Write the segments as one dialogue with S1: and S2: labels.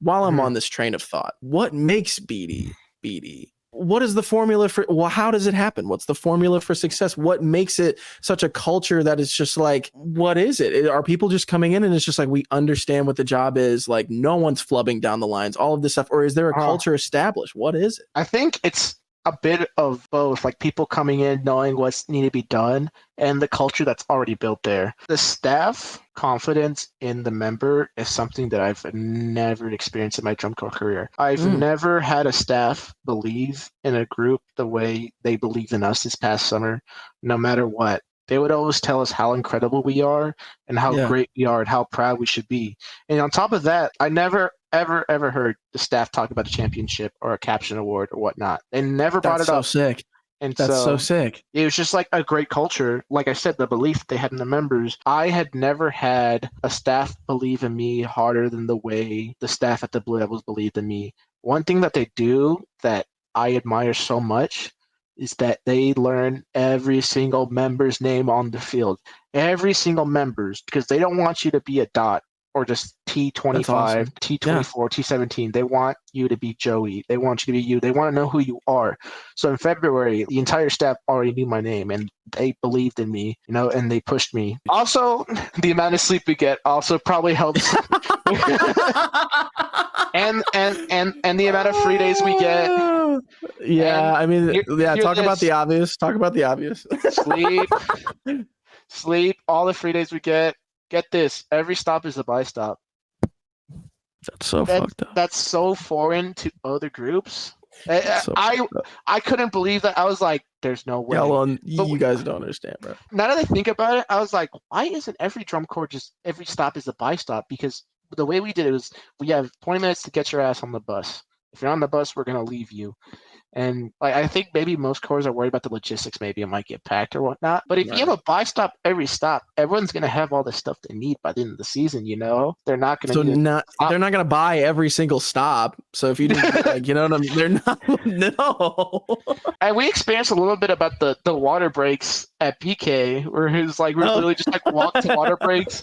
S1: while I'm on this train of thought, what makes BD? What is the formula for, well, how does it happen? What's the formula for success? What makes it such a culture that it's just like, what is it? Are people just coming in and it's just like, we understand what the job is, like no one's flubbing down the lines, all of this stuff? Or is there a culture established? What is it?
S2: I think it's a bit of both, like people coming in knowing what's need to be done and the culture that's already built there. The staff confidence in the member is something that I've never experienced in my drum corps career. I've never had a staff believe in a group the way they believed in us this past summer, no matter what. They would always tell us how incredible we are and how great we are and how proud we should be. And on top of that, I never, ever heard the staff talk about a championship or a caption award or whatnot. They never brought it up.
S1: That's so sick.
S2: And
S1: that's so sick.
S2: It was just like a great culture. Like I said, the belief that they had in the members. I had never had a staff believe in me harder than the way the staff at the Blue Devils believed in me. One thing that they do that I admire so much is that they learn every single member's name on the field. Every single member's, because they don't want you to be a dot or just T25, awesome. T24, T17. They want you to be Joey. They want you to be you. They want to know who you are. So in February, the entire staff already knew my name and they believed in me, and they pushed me. Also, the amount of sleep we get also probably helps. and the amount of free days we get.
S1: Yeah, I mean, talk about the obvious. Talk about the obvious.
S2: Sleep, all the free days we get. Get this, every stop is a buy stop.
S1: That's so fucked up.
S2: That's so foreign to other groups. I couldn't believe that. I was like, there's no way.
S1: Yeah, well, you guys don't understand, bro.
S2: Now that I think about it, I was like, why isn't every drum corps just every stop is a buy stop? Because the way we did it was we have 20 minutes to get your ass on the bus. If you're on the bus, we're going to leave you. And I think maybe most corps are worried about the logistics. Maybe it might get packed or whatnot. But if you have a buy stop every stop, everyone's going to have all the stuff they need by the end of the season. They're not going to.
S1: They're not going to buy every single stop. So if you just, what I mean, they're not. No.
S2: And we experienced a little bit about the water breaks at PK, where it was like we're literally just like walk to water breaks.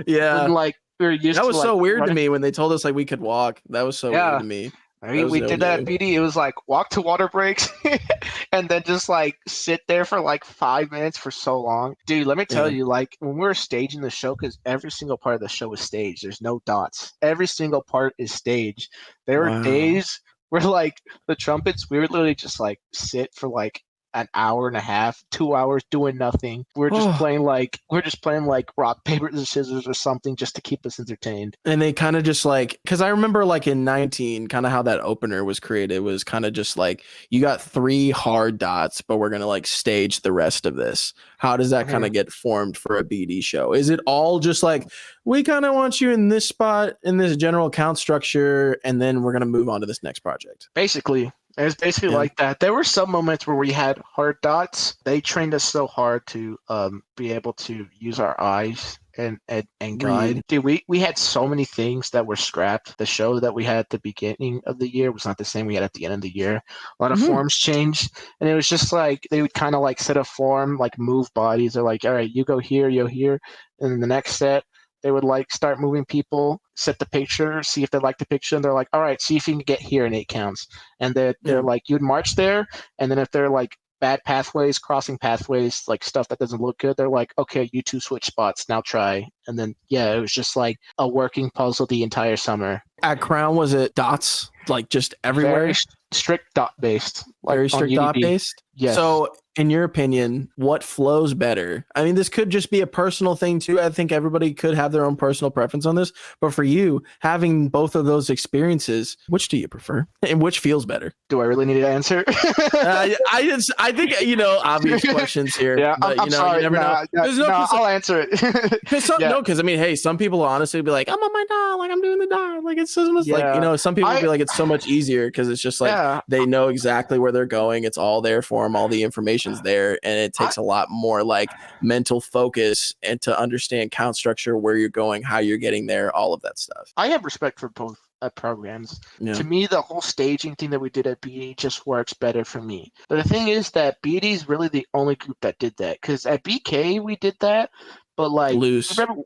S1: Yeah.
S2: And like we were used.
S1: That was
S2: to,
S1: so
S2: like,
S1: weird
S2: running.
S1: to me when they told us like we could walk. That was so weird to me.
S2: We did that at BD. It was like walk to water breaks and then just like sit there for like 5 minutes for so long. Dude, let me tell you, like when we were staging the show, because every single part of the show is staged. There's no dots. Every single part is staged. There were days where like the trumpets, we would literally just like sit for like an hour and a half, 2 hours doing nothing. We're just playing like rock, paper, scissors or something just to keep us entertained.
S1: And they kind of just like, because I remember like in 19, kind of how that opener was created was kind of just like, you got 3 hard dots, but we're going to like stage the rest of this. How does that kind of get formed for a BD show? Is it all just like, we kind of want you in this spot, in this general count structure, and then we're going to move on to this next project?
S2: Basically. It was basically like that. There were some moments where we had hard dots. They trained us so hard to be able to use our eyes and guide. Dude, we had so many things that were scrapped. The show that we had at the beginning of the year was not the same we had at the end of the year. A lot of forms changed, and it was just like they would kind of like set a form, like move bodies. They're like, all right, you go here, you go here, and then the next set. They would like start moving people, set the picture, see if they like the picture, and they're like, all right, see if you can get here in 8 counts. And they're like, you'd march there, and then if they're like bad pathways, crossing pathways, like stuff that doesn't look good, they're like, okay, you 2 switch spots, now try. And then, it was just like a working puzzle the entire summer.
S1: At Crown, was it dots, like just everywhere?
S2: Very strict dot-based.
S1: Very strict dot-based?
S2: Yes.
S1: So, in your opinion, what flows better? I mean, this could just be a personal thing too. I think everybody could have their own personal preference on this. But for you, having both of those experiences, which do you prefer? And which feels better?
S2: Do I really need to answer?
S1: I think, obvious questions here.
S2: Yeah,
S1: but,
S2: I'm sorry.
S1: You never know.
S2: I'll answer it.
S1: Because I mean, hey, some people honestly be like, I'm on my dot, like I'm doing the dot. Like it's so much like, some people be like, it's so much easier because it's just like they know exactly where they're going. It's all there for them. All the information's there, and it takes a lot more like mental focus and to understand count structure, where you're going, how you're getting there, all of that stuff.
S2: I have respect for both programs. To me, the whole staging thing that we did at BD just works better for me. But the thing is that BD is really the only group that did that, because at BK we did that, but like
S1: loose.
S2: Remember,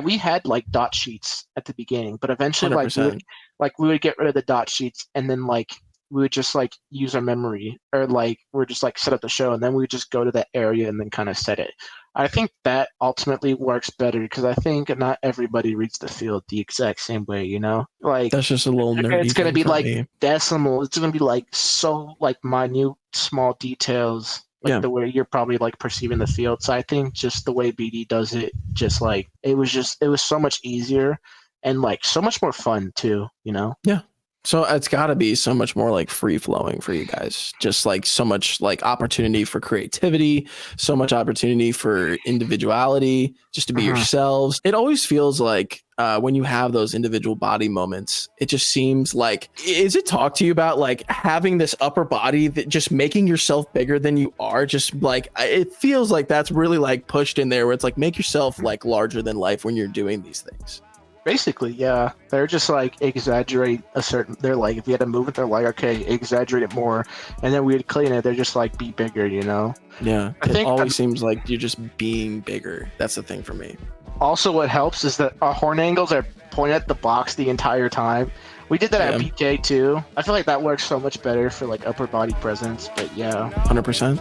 S2: we had like dot sheets at the beginning, but eventually
S1: 100%.
S2: like we would get rid of the dot sheets, and then like we would just like use our memory, or like we're just like set up the show, and then we would just go to that area and then kind of set it. I think that ultimately works better because I think not everybody reads the field the exact same way, you know? Like
S1: That's just a little nerdy
S2: it's gonna
S1: thing
S2: be
S1: for
S2: like
S1: me.
S2: decimal, it's gonna be like so like minute small details like
S1: Yeah.
S2: the way you're probably like perceiving the field. So I think just the way BD does it, just like it was so much easier and like so much more fun too, you know?
S1: Yeah. So it's got to be so much more like free flowing for you guys. Just like so much like opportunity for creativity, so much opportunity for individuality, just to be yourselves. It always feels like when you have those individual body moments, it just seems like, is it talk to you about like having this upper body that just making yourself bigger than you are? Just like, it feels like that's really like pushed in there where it's like, make yourself like larger than life when you're doing these things.
S2: Basically, yeah. They're just like exaggerate a certain. They're like, if you had to move it, they're like, okay, exaggerate it more, and then we'd clean it. They're just like, be bigger, you know.
S1: Yeah,
S2: I
S1: it
S2: think
S1: always seems like you're just being bigger. That's the thing for me.
S2: also what helps is that our horn angles are pointed at the box the entire time. We did that at PK too. I feel like that works so much better for like upper body presence. But yeah,
S1: 100%.